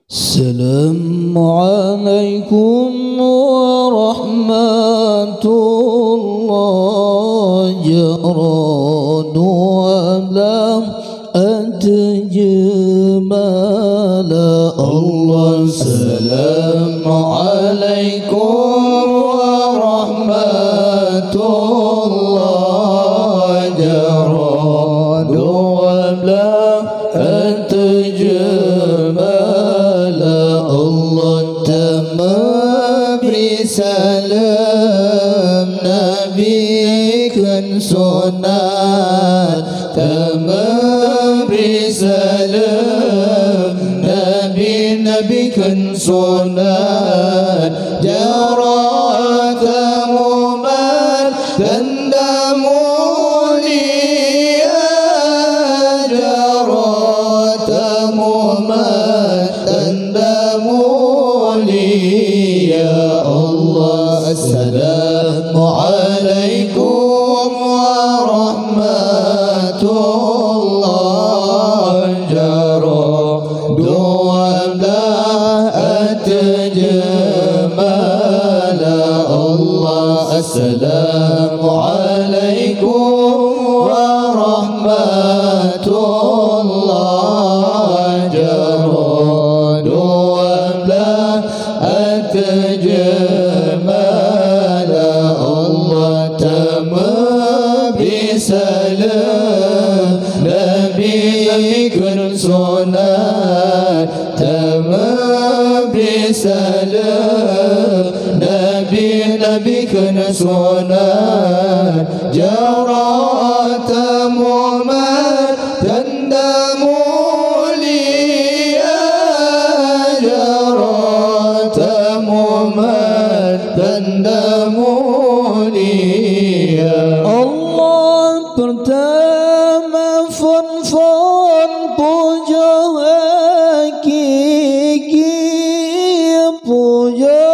السلام عليكم ورحمة الله جراد ولا أتجمال الله. السلام عليكم ورحمة الله جراد ولا أتجمال الله. تمبري سلام نبي كن سنان تمبري سلام نبي كن سنان جرات ممن تندم لي جرات ممن تندم لي يا الله. السلام عليكم ورحمة الله جراد ولا أتجمال الله. السلام عليكم ورحمة الله جراد ولا أتجمال الله. تم بسلام نبي كن سنان تم بسلام نبي كن سنان جرات ممن تندم لي جرات ممن تندم لي Allah. Pertama fon puja hakiki puja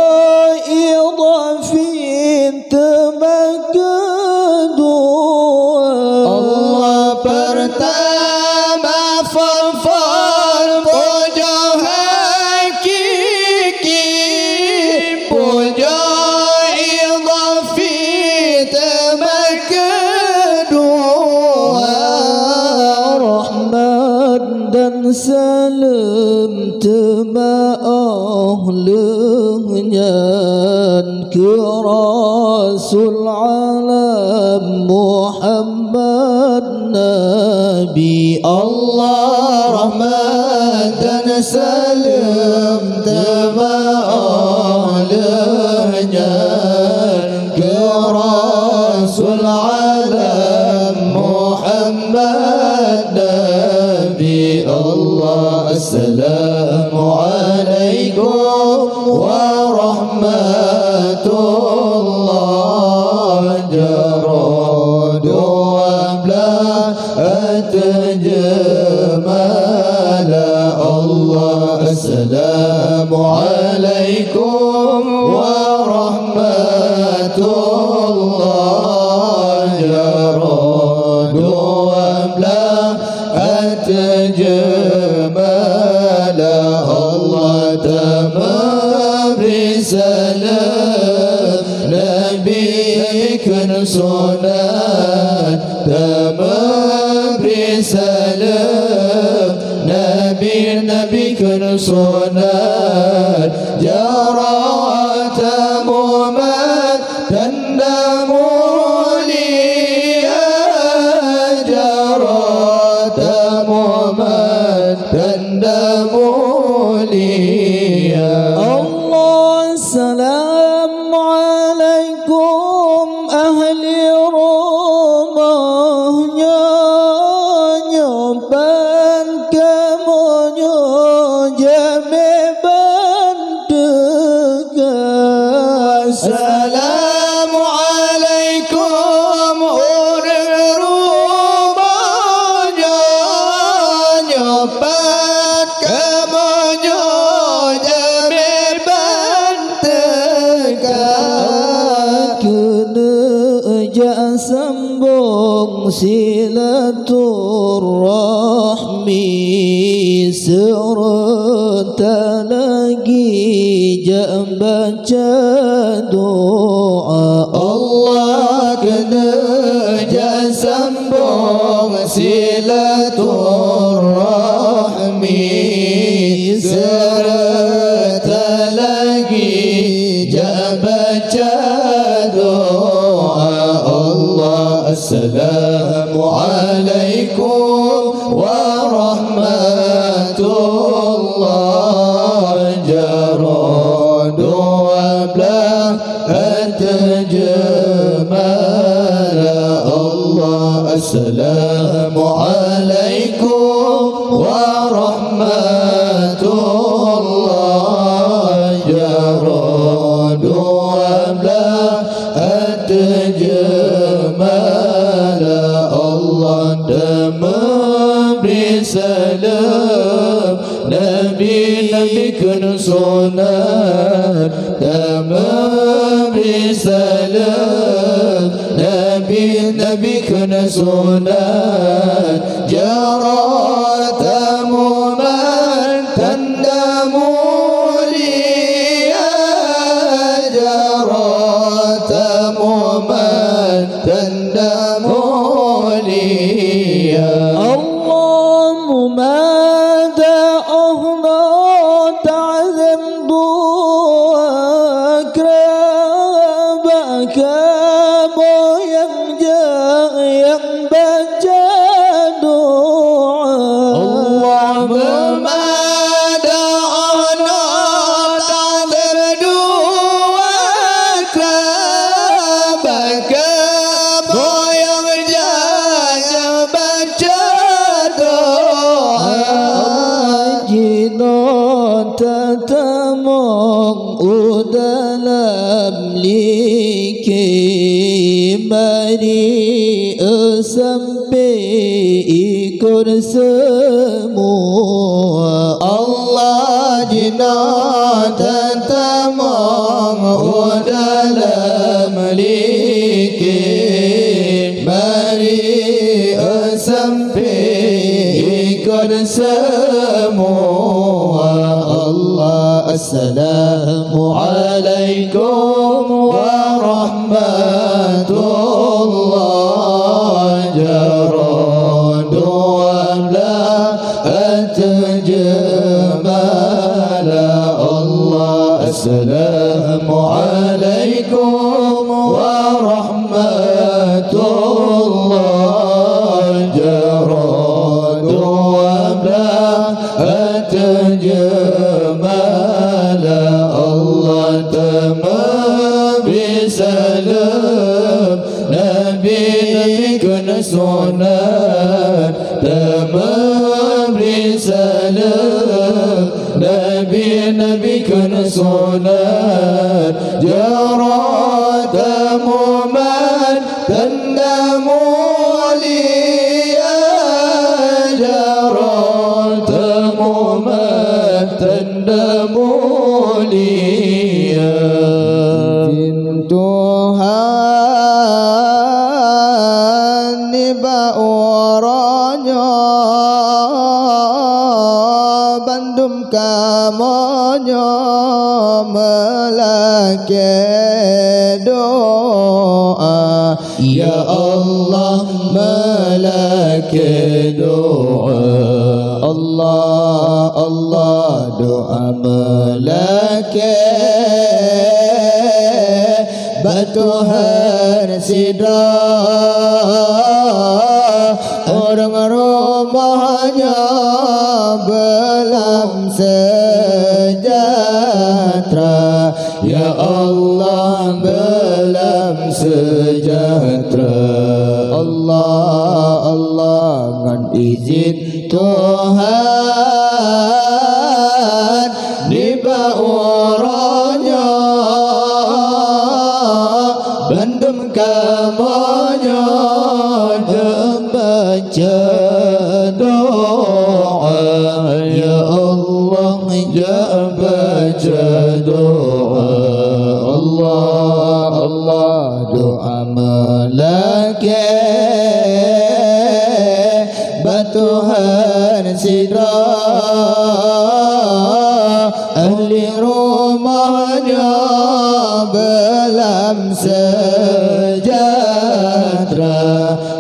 idhafin tebak kedua Allah. Pertama fon puja hakiki puja idhafin tebak kedua rahmat dan salam temaahlunya ke Rasul alam Muhammad Nabi Allah. Rahmat dan salam temaahlunya ke Rasul alam Muhammad Nabi Allah. Assalamu alaikum warahmatullahi jarad wabla atjamal Allah. Assalamu alaikum warahmatullahi jarad wabla atjamal Allah. Tamam risalah Nabi kun sunnah tamam risalah Nabi kun sunnah jarat muman tandamu li jarat muman tandamu li Allah. Assalamu alaikum ahli rumahnya nyoban kamunya jame bantukan. Assalamu alaikum ahli rumahnya nyoban kamunya sambung silaturahmi serta tak lagi jak baca doa. Allah kena jak sambung silaturahmi, serta lagi jak baca doa. Allah assalamualaikum warahmatullah, jara dua belah terjemah. Allah assalamualaikum warahmatullah, jara dua belah terjemah. Allah dan memberi salam Nabi kena sunat, dan memberi salam Nabi kena sunat. Jara tamu man tanda mulia, jara tamu man tanda mulia. Allahumma dalam liki mari sampai ikut semua. Allah jinak tamang dalam liki mari sampai ikut semua. Allah assalamualaikum warahmatullah, jara dua belah terjemah. Allah assalamualaikum warahmatullah, jara dua belah terjemah. Allah memberi salam Nabi kena sunat, memberi salam Nabi kena sunat. Jara tamu man tanda mulia, jara tamu man tanda mulia. Tuhan niba orangnya bandum kamonyo melake doa. Ya Allah melake doa. Allah Allah doa melake Tuhan sida orang rumahnya belam sejahtera. Ya Allah belam sejahtera. Allah Allah dengan izin Tuhan niba orangnya bandum kamonyo baca doa. Ya Allah baca doa. Allah Allah doa melake Tuhan sidra belum sejahtera,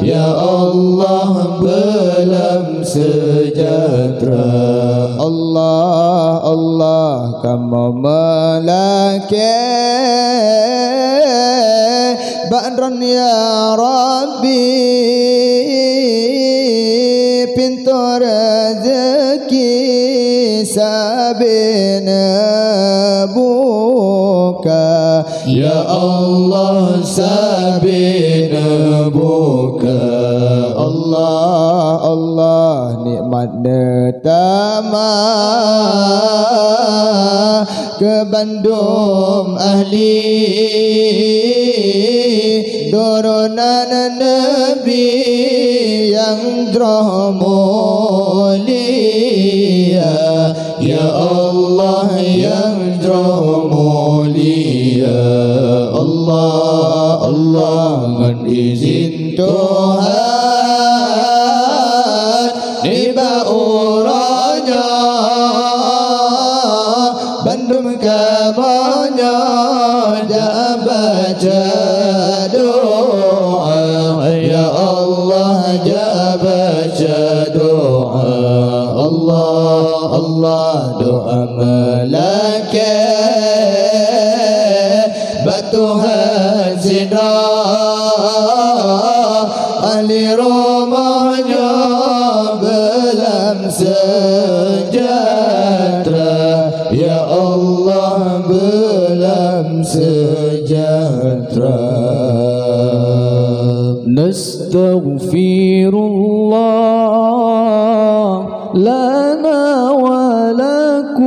ya Allah belum sejahtera. Allah Allah kamu melaki Badran ya Rabbi, pintu rezeki sabina buka, ya Allah sabina buka. Allah Allah nikmat netama ke Bandung ahli turunan Nabi yang mulia, ya Allah yang mulia. Allah Allah dengan izin Tuhan riba uranya Bandung kamarnya dah baca doa, ya Allah dah baca doa. Allah Allah doa malaikat batu hazina ahli rumahnya belum sejahtera, ya Allah belum sejahtera. Nastaghfirullah lana wa lakum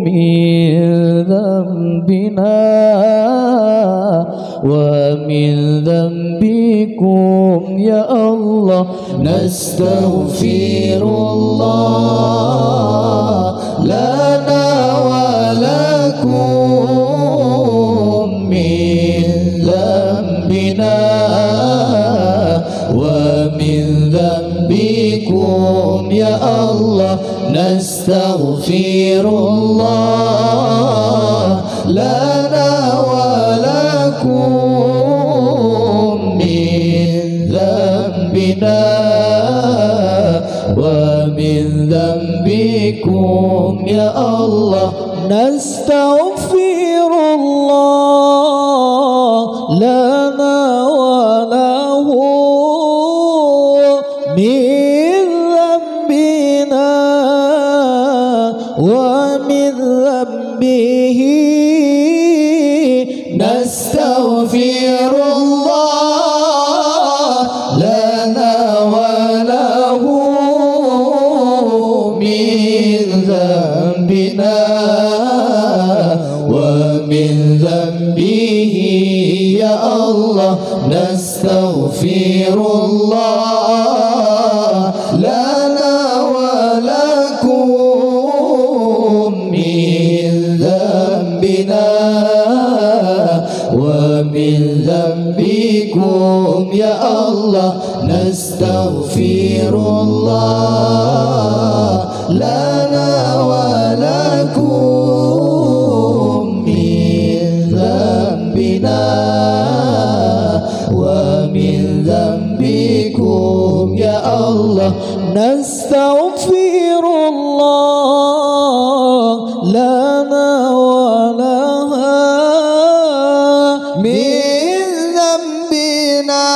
min dhanbina wa min dhanbikum, ya Allah. Nastaghfirullah lana wa lakum min dhanbina wa min dhanbikum, ya Allah. Nastaghfirullah lana wa lakum min dhanbina wa min dhanbikum, ya Allah. Nastaghfirullah lana wa lahu min dhanbina wa min dhanbihi. Nastaghfirullah lana wa lahu min dhanbina wa min dhanbihi, ya Allah. Nastaghfirullah lana wa lakum min dhanbina wa min dhanbikum, ya Allah. Nastaghfirullah lana wa lakum min dhanbina wa min dhanbikum, ya Allah. Nastaghfirullah lana wa laha min dhanbina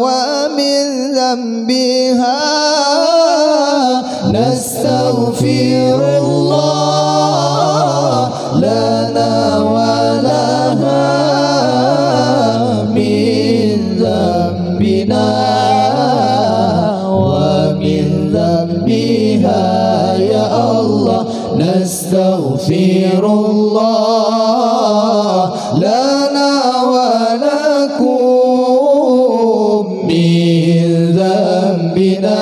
wa min dhanbiha. Nastaghfirullah lana wa laha min dhanbina wa min dhanbiha, ya Allah. Nastaghfirullah lana wa lakum min dhanbina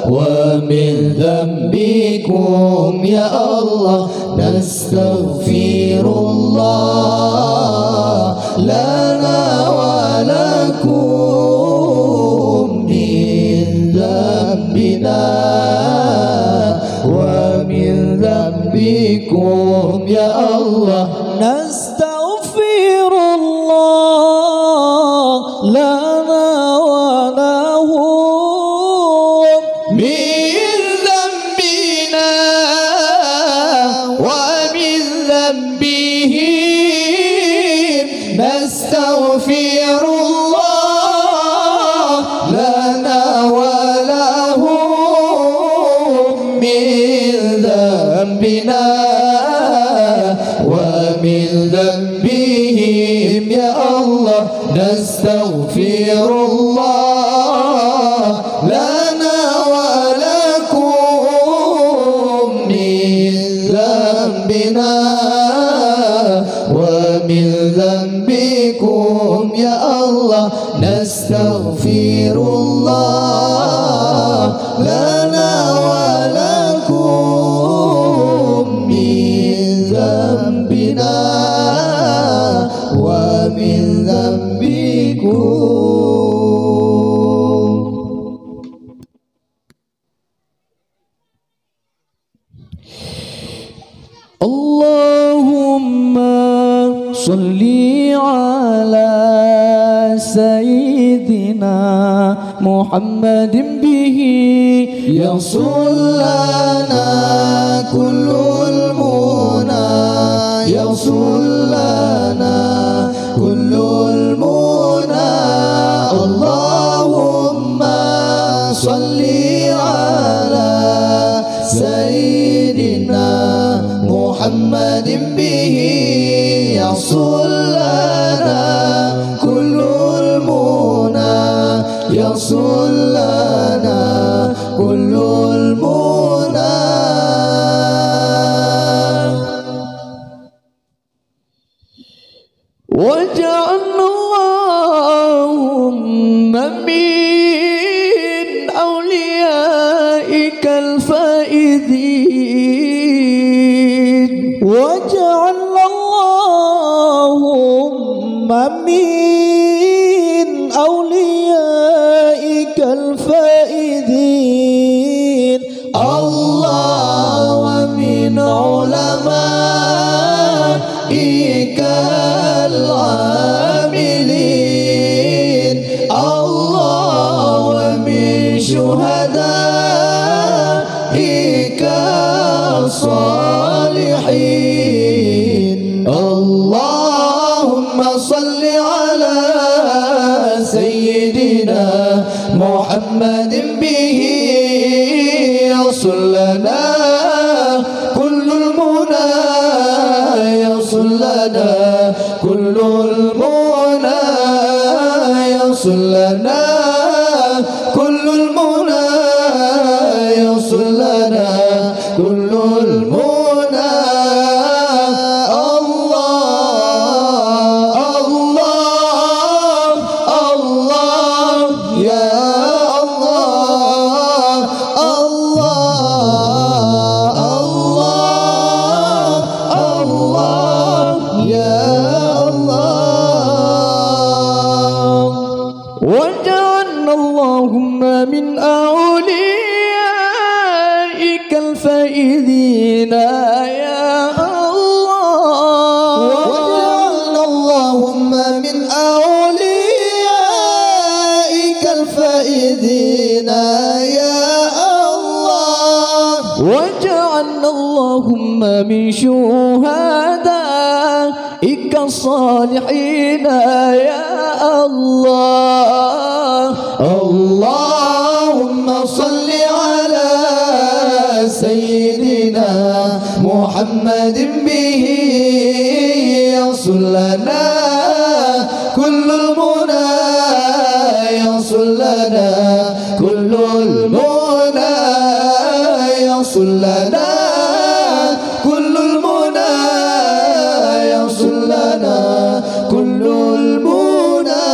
wa min dhanbikum, ya Allah. Nastaghfirullah lana wa lakum min dhanbina wa min dhanbikum. ذنبنا ومن ذنبهم يا الله نستغفر الله لنا ولكم من ذنبنا ومن ذنبكم يا الله نستغفر الله لنا ولكم من ذنبنا ومن ذنبكم. اللهم صل على سيدنا محمد به يصل لنا كل المنى يصل لنا كل المنى. اللهم صل على سيدنا محمد به يصل لنا كل المنى يصل لنا كل المنى. واجعل اللهم من أوليائك الفائزين واجعل اللهم من أوليائك الفائزين الله ومن علمائك العاملين الله ومن شهدائك الصالحين. اللهم صل على سيدنا محمد به يصل لنا كل المنى يصل لنا كل المنى يصل لنا كل المنى يصل لنا كل المنى. الله الله الله يا الله الله الله الله يا الله. واجعلنا اللهم من أوليائك الفائزين يا الله. واجعلنا اللهم من أوليائك الفائزين يا الله. واجعلنا اللهم من شهدائك الصالحين يا الله. اللهم صل على سيدنا محمد به يصل لنا كل المنى يصل لنا كل المنى يصل لنا كل المنى يصل لنا كل المنى.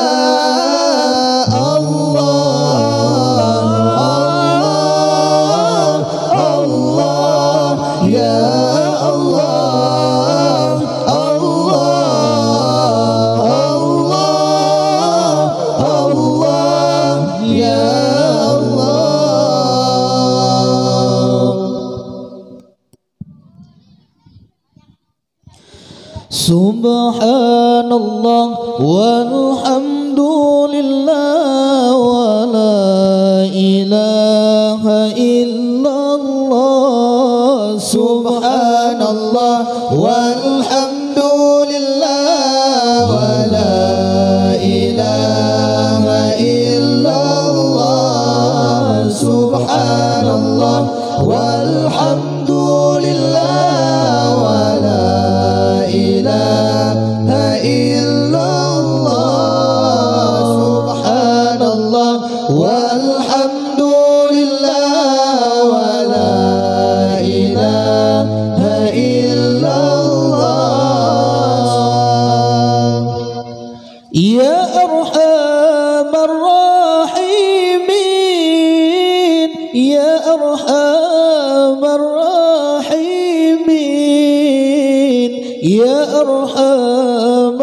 الله الله يا الله الله الله الله يا الله. سبحان الله والحمد لله ولا إله إلا الله. سبحان الله والحمد لله ولا إله إلا الله. سبحان الله والحمد لله أرحم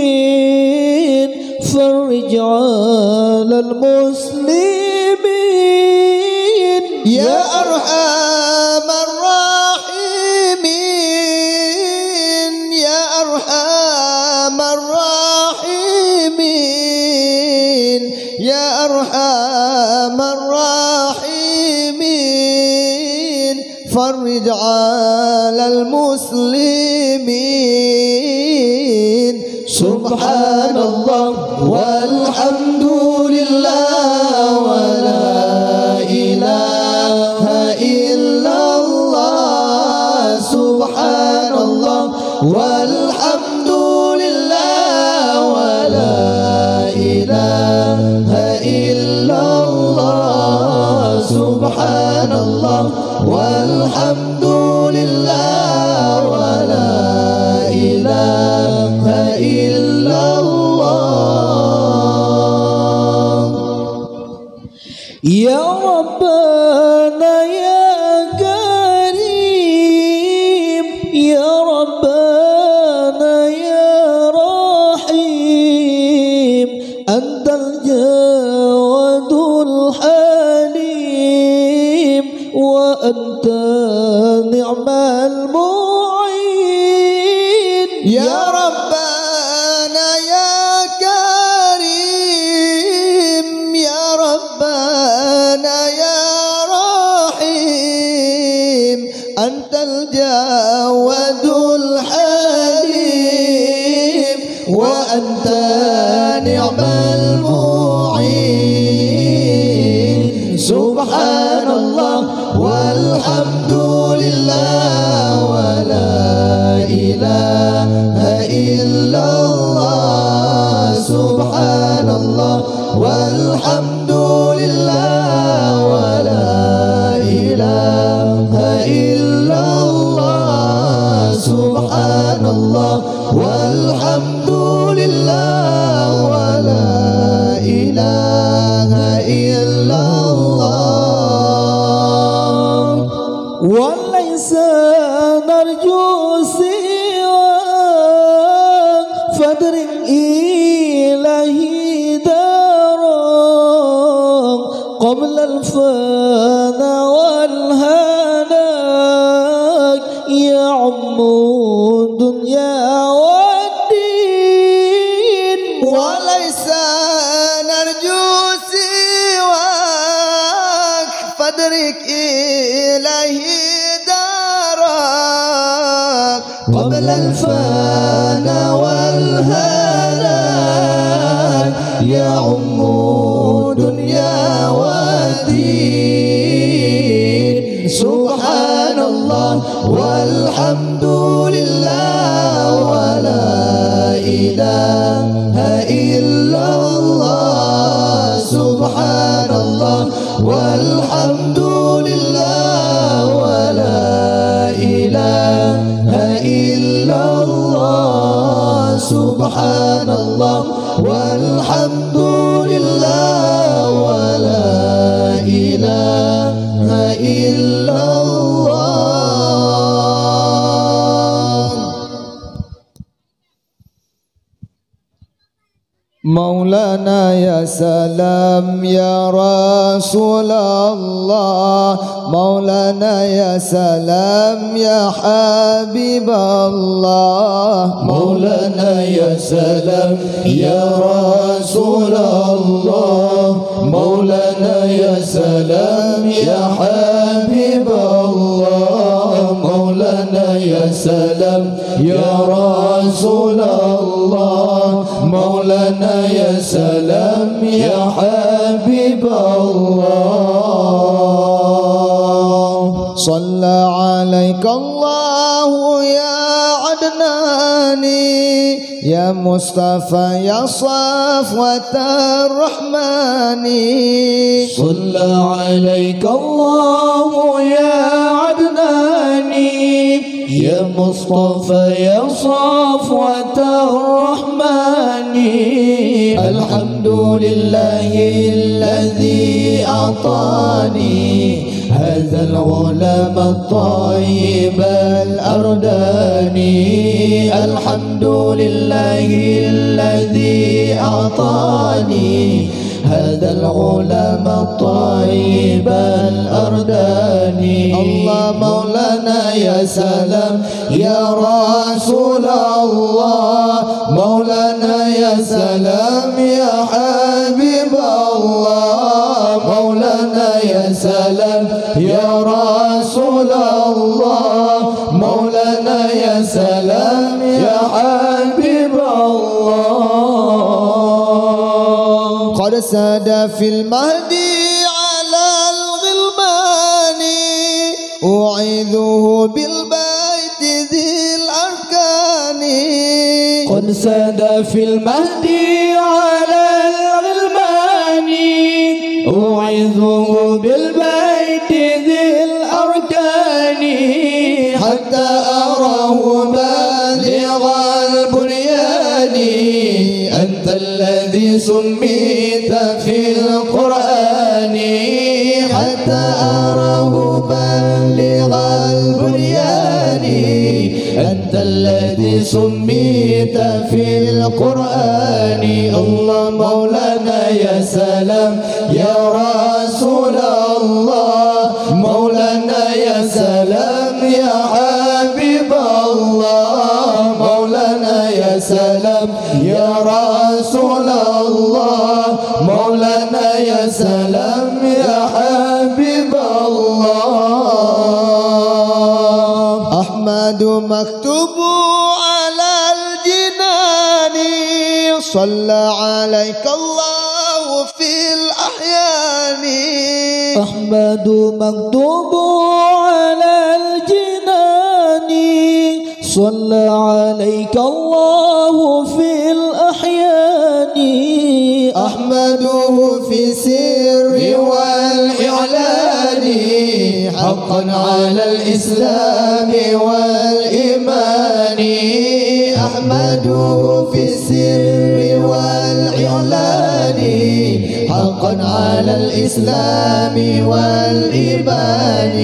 الراحمين فرج على المسلمين يا أرحم الراحمين يا أرحم الراحمين يا أرحم الراحمين فرج على المسلمين سبحان الله والحمد لله ولا إله إلا الله سبحان الله والحمد لله ولا إله إلا الله سبحان الله والحمد لله ولا إله إلا الله يا ربنا يا كريم يا ربنا يا رحيم أنت الجواد الحليم وأنت نعم المعين يا ربنا يا كريم يا ربنا يا رحيم أنت الجواد الحليم وأنت نعم المعين سبحان الله والحمد لله ولا إله إلا الله سبحان الله والحمد لله ولا إله إلا الله سبحان الله والحمد لله ولا إله إلا الله وليس نرجو سواك فدر إلهي دارك قبل الفنا والهلاك يعم الدنيا والدين وليس نرجو سواك فادرك إليه دارك قبل الفنا والهلاك يعم دنيا ودين سبحان الله والحمد لله ولا إله إلا الله سبحان الله والحمد لله ولا إله إلا الله سبحان الله والحمد لله ولا إله إلا الله مولانا يا سلام يا رسول الله مولانا يا سلام يا حبيب الله مولانا يا سلام يا رسول الله مولانا يا سلام يا حبيب الله مولانا يا سلام يا رسول الله مولانا يا سلام يا حبيب الله صلى عليك الله يا عدناني يا مصطفى يا صفوة الرحمن صلى عليك الله يا عدناني يا مصطفى يا صفوة الرحمن الحمد لله الذي أعطاني هذا هذا الغلام الطيب الأرداني الحمد لله الذي أعطاني هذا الغلام الطيب الأرداني الله مولانا يا سلام يا رسول الله مولانا يا سلام يا حبيب الله مولانا يا سلام يا رسول الله مولانا يا سلام يا حبيب الله قد ساد في المهدي على الغلمان أعيذه بالبيت ذي الأركان قد ساد في المهدي على الغلمان أعيذه بالبيت ذي الأركان حتى أراه بالغ البنيان أنت الذي سميت في القرآن حتى أراه بالغ البنيان أنت الذي سميت في القرآن الله مولانا يا سلام يا رسول الله مولانا يا سلام يا حبيب الله مولانا يا سلام يا رسول الله مولانا يا سلام يا حبيب الله أحمد مكتوب على الجنان صلى عليك الله في الأحيان أحمد مكتوب على الجنان صلى عليك الله في الأحيان أحمده في السر والإعلان حقا على الإسلام والإيمان أحمده في السر والإعلان حقا على الإسلام والإيمان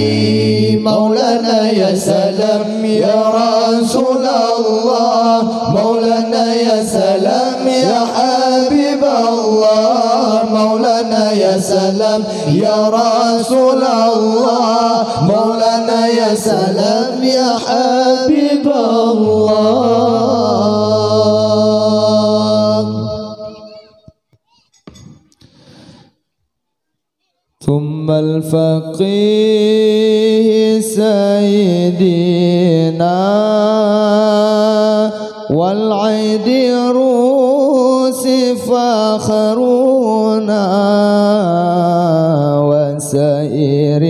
مولانا يا سلام يا رسول الله مولانا يا سلام يا حبيب الله مولانا يا سلام يا رسول الله مولانا يا سلام يا حبيب الله ثم الفقيه سيدنا والعيد روس فخرونا وسائر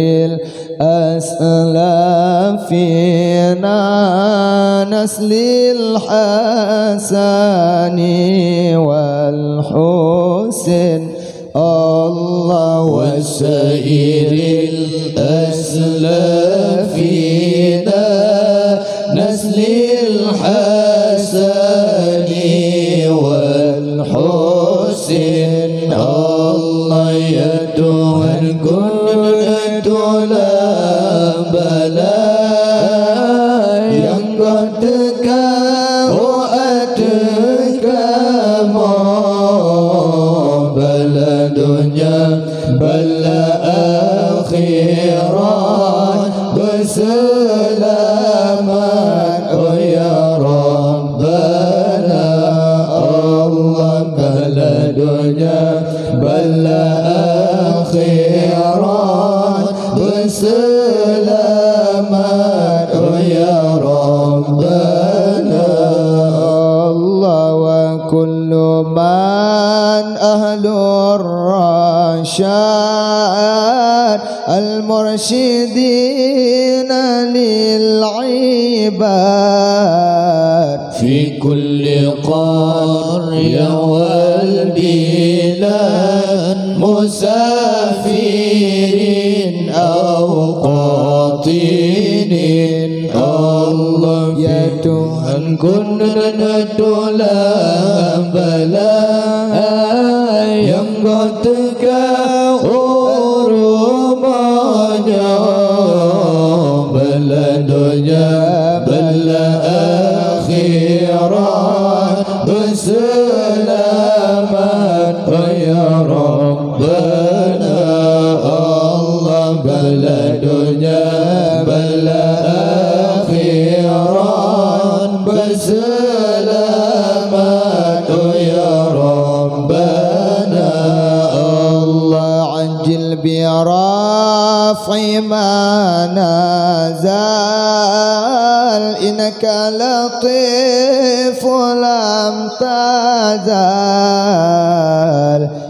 الأسلافنا نسل الحسن والحسن الله وسائر الأسلافنا نسل الحسن والحسن الله يدعو الكل لا بلاء ينقذك وأتك ما بلا دنيا بلا آخرة بسلامة يا ربنا الله بلا دنيا بلا آخرة بسلامة يا ربنا الله وكل من أهل الرشاد المرشدين للعباد في كل قرية والبلاد مسافرين أو قاطين الله يا Tuhan كنا ندولا بلاء yang kau tegak urumanya برفع ما نزل إنك لطيف لم تزل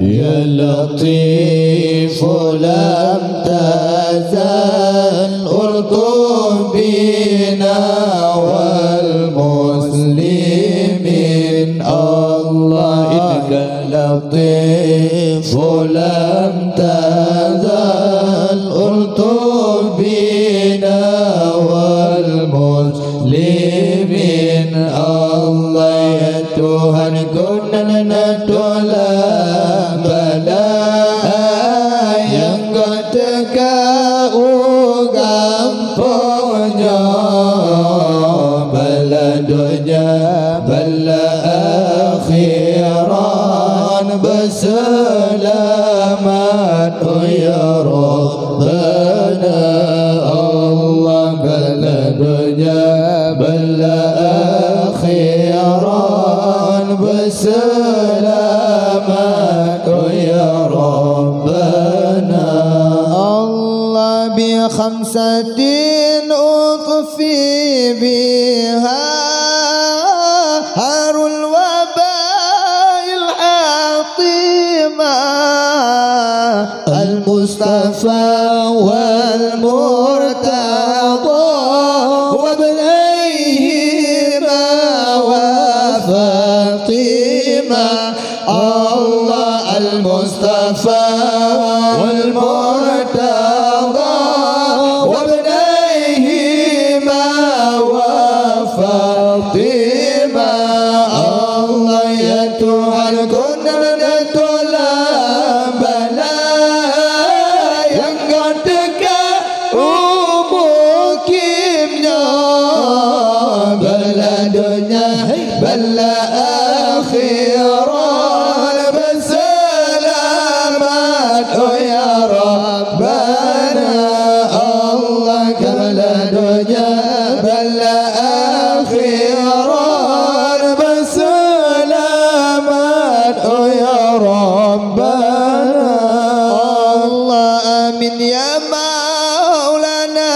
يا لطيف لم تزل أرطب بنا والمسلمين الله إنك لطيف لم تزل أرطب بنا والمسلمين الله يا Tuhan kunana tolak bala yang kau teka ugampunya bala dunia bala akhiran berselamat ya Rabbana Allah bala dunia bala akhiran berselamat ya Rabbana Allah بخمسة أطفي بها هار الوباء الحاطمة المصطفى والمرتضى وابنيهما وفاطمة الله المصطفى والمرتضى وابنيهما وفاطمة الله يا Tuhan kunana tolak bala yang kau teka mukimnya bala dunia bala akhiran berselamat ya Rabbana Allah bala dunia bala akhiran berselamat ya Rabbana Allah amin ya Maulana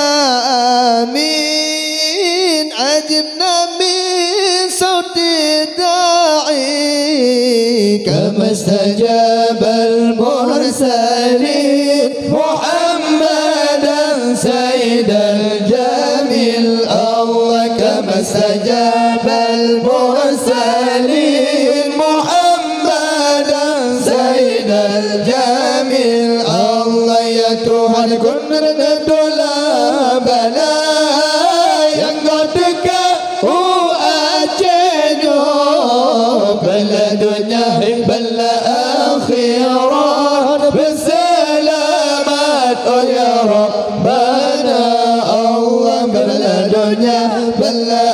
amin ajibna min sauti da'i kama istajaba al-mursalin Muhammadan sayyidal jamil Allah kama istajaba al-mursalin Muhammadan sayyidal jamil Allah ya Tuhan kunana tolak bala yang kau teka acehnya bala dunia bala akhirat berselamat ya Rabbana Allah bala dunia bala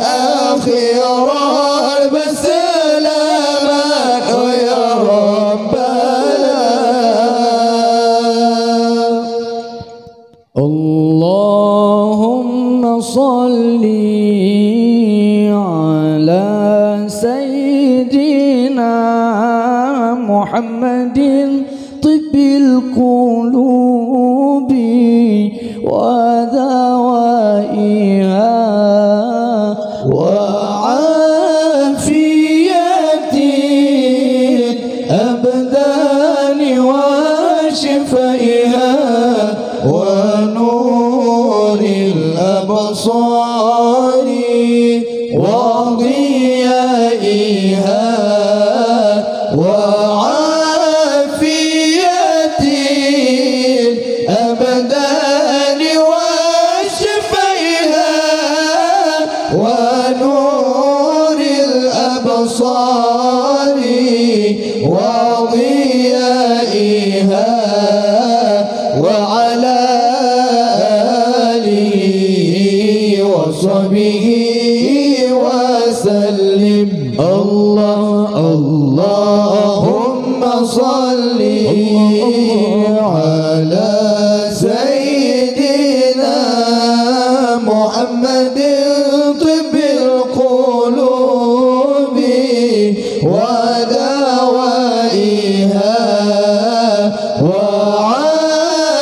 akhirat berselamat ya Rabbana Allahumma salli ala Sayyidina Muhammadin tibbil qulubi wa dawaiha wa afiyatin abdani wa shifaiha wa nuril absari wa ضيائها وعافية الأبدان وشفيها ونور الأبصار وضيائها وعلى آله وصحبه وسلم اللهم صل على سيدنا محمد طب القلوب ودوائها وعافية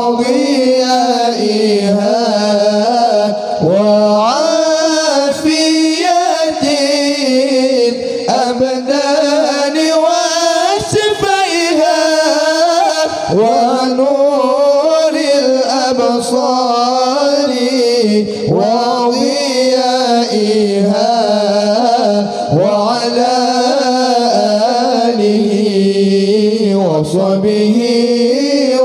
وضيائها وعافية الأبدان وشفائها ونور الأبصار وضيائها وعلى آله وصحبه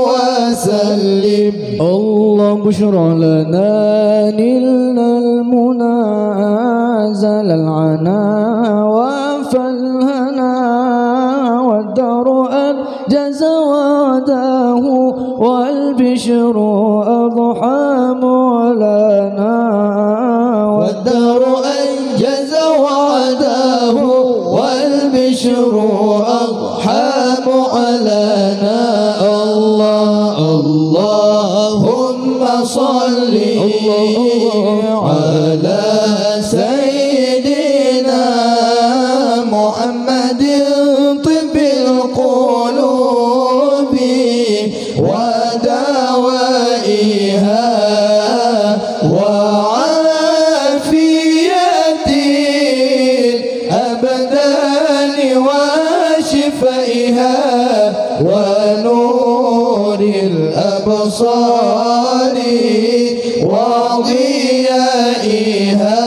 وسلم. الله بشرى لنا نلنا المنى زال العنا وفالهنا والدار أنجز وعده والبشر أضحى مولانا والدار أنجز وعده والبشر أضحى مولانا. الله اللهم صل على سيدنا محمد طب القلوب ودوائها وعافية الأبدان وشفائها ونور الأبصار وضيائها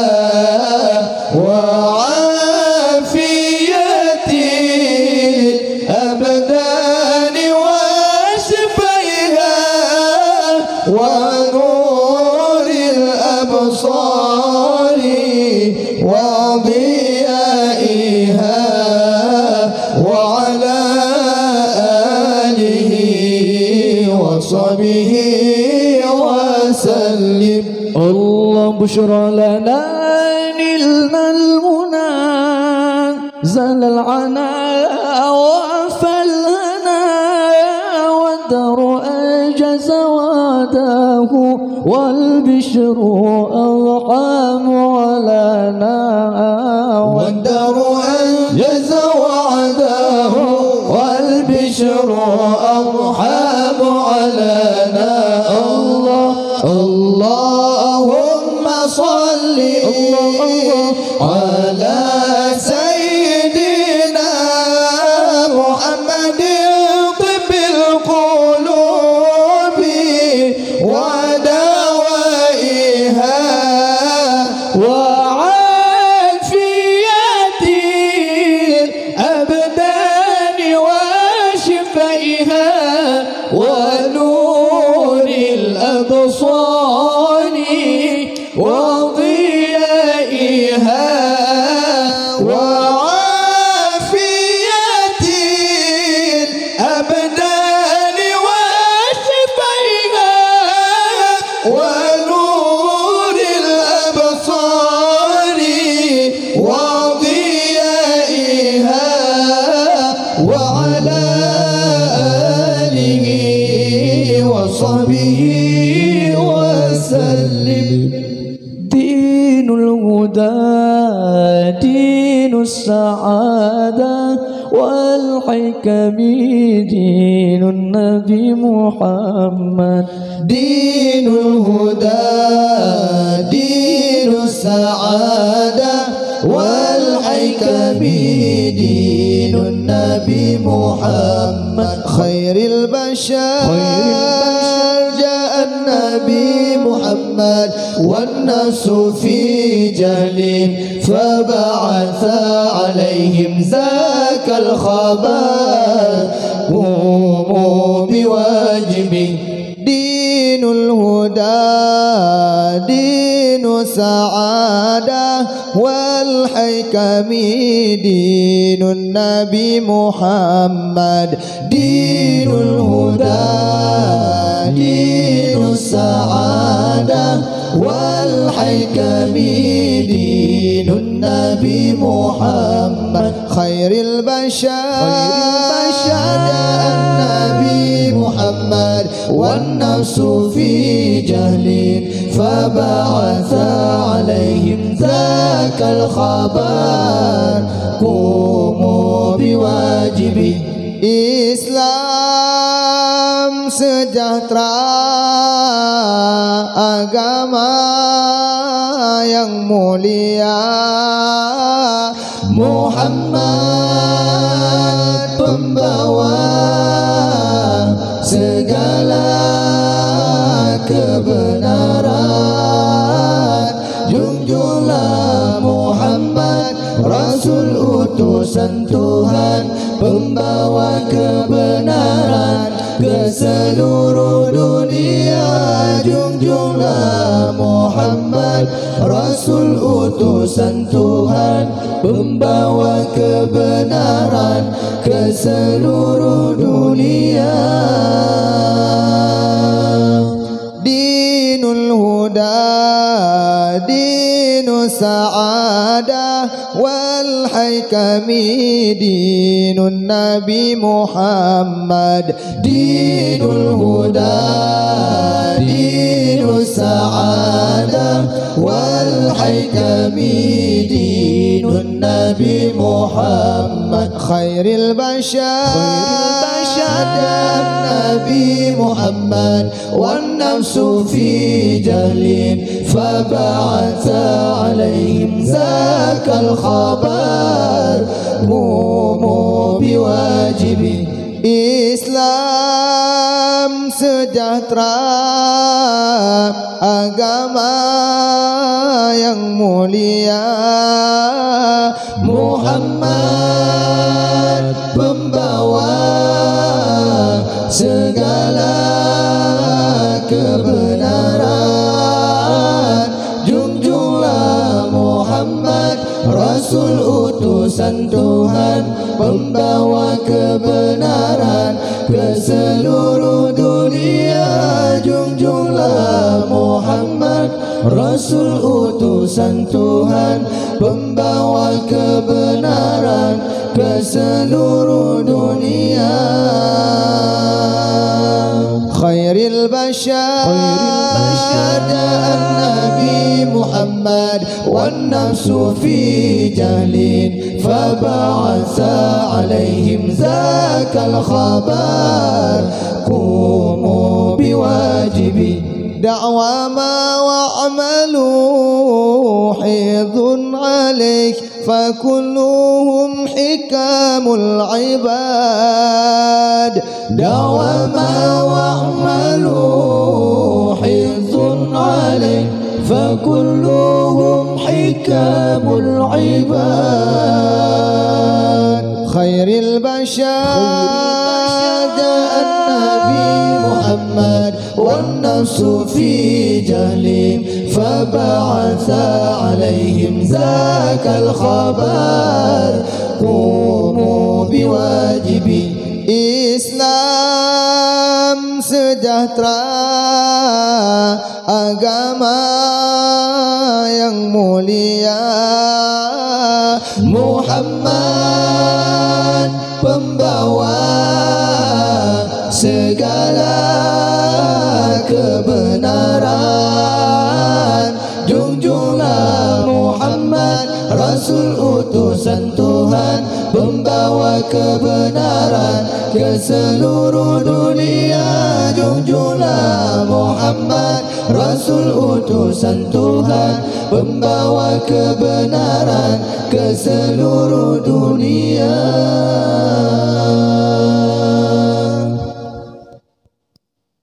وعافية الأبدان وشفائها ونور الأبصار وضيائها وعلى آله وصحبه وسلم. الله بشرى لنا نلنا المنى زال العنا وفالهنا والدار أنجز وعده والبشر أضحى مولانا والدار أنجز وعده والبشر أضحى مولانا. الله اللهم صل على سيدنا محمد طب القلوب ودوائها وعافية الأبدان وشفائها ونور الأبصار وضيائها وعافية الأبدان وشفائها ونور الأبصار وضيائها وعلى آله وصحبه وسلم. دين الهدى دين السعادة والحكم دين النبي محمد. دين الهدى دين السعادة والحكم دين النبي محمد. خير البشر جاء النبي محمد والناس في جهل فبعث عليهم ذاك الخبر قوموا بواجبه. دين الهدى دين السعادة والحكم دين النبي محمد. دين الهدى دين السعادة والحكم دين النبي محمد. خير البشر جاء النبي محمد والناس في جهل فبعث عليهم ذاك الخبر قوموا بواجبه. إسلام sejahtera, agama yang mulia, Muhammad pembawa segala kebenaran. Junjunglah Muhammad, Rasul utusan Tuhan, pembawa kebenaran ke seluruh dunia. Junjunglah Muhammad, Rasul utusan Tuhan, pembawa kebenaran ke seluruh dunia. Dinul huda, dinus sa'adah, wal haikami, dinun Nabi Muhammad. Dinul huda, dinus sa'adah, wal haikami, dinun Nabi Muhammad. Khairil bashar, Nabi Muhammad, wan nafsu fi jahlin, faba'atha alaihim zakal khabar. Qumu biwajibi, Islam sejahtera, agama yang mulia, Muhammad pembawa segala kebenaran. Junjunglah Muhammad, Rasul utusan Tuhan, pembawa kebenaran ke seluruh dunia. Junjunglah Muhammad, Rasul utusan Tuhan, pembawa kebenaran ke seluruh dunia. Khairil bashar, Nabi Muhammad, wan nafsu fi jahlin, faba'atha alaihim zakal khabar. Qumu biwajibi, دعوى ما وعملوا حيض عليك، فكلهم حكام العباد. دعوى ما وعملوا حيض عليك، فكلهم حكام العباد. خير البشر جاء النبي محمد، والنفس في جهل، فبعث عليهم ذاك الخبر. قوموا بواجبي، Islam sejahtera, agama yang mulia, Muhammad pembawa segala kebenaran. Junjunglah Muhammad, Rasul utusan Tuhan, pembawa kebenaran ke seluruh dunia. Junjunglah Muhammad, Rasul utusan Tuhan, pembawa kebenaran ke seluruh dunia.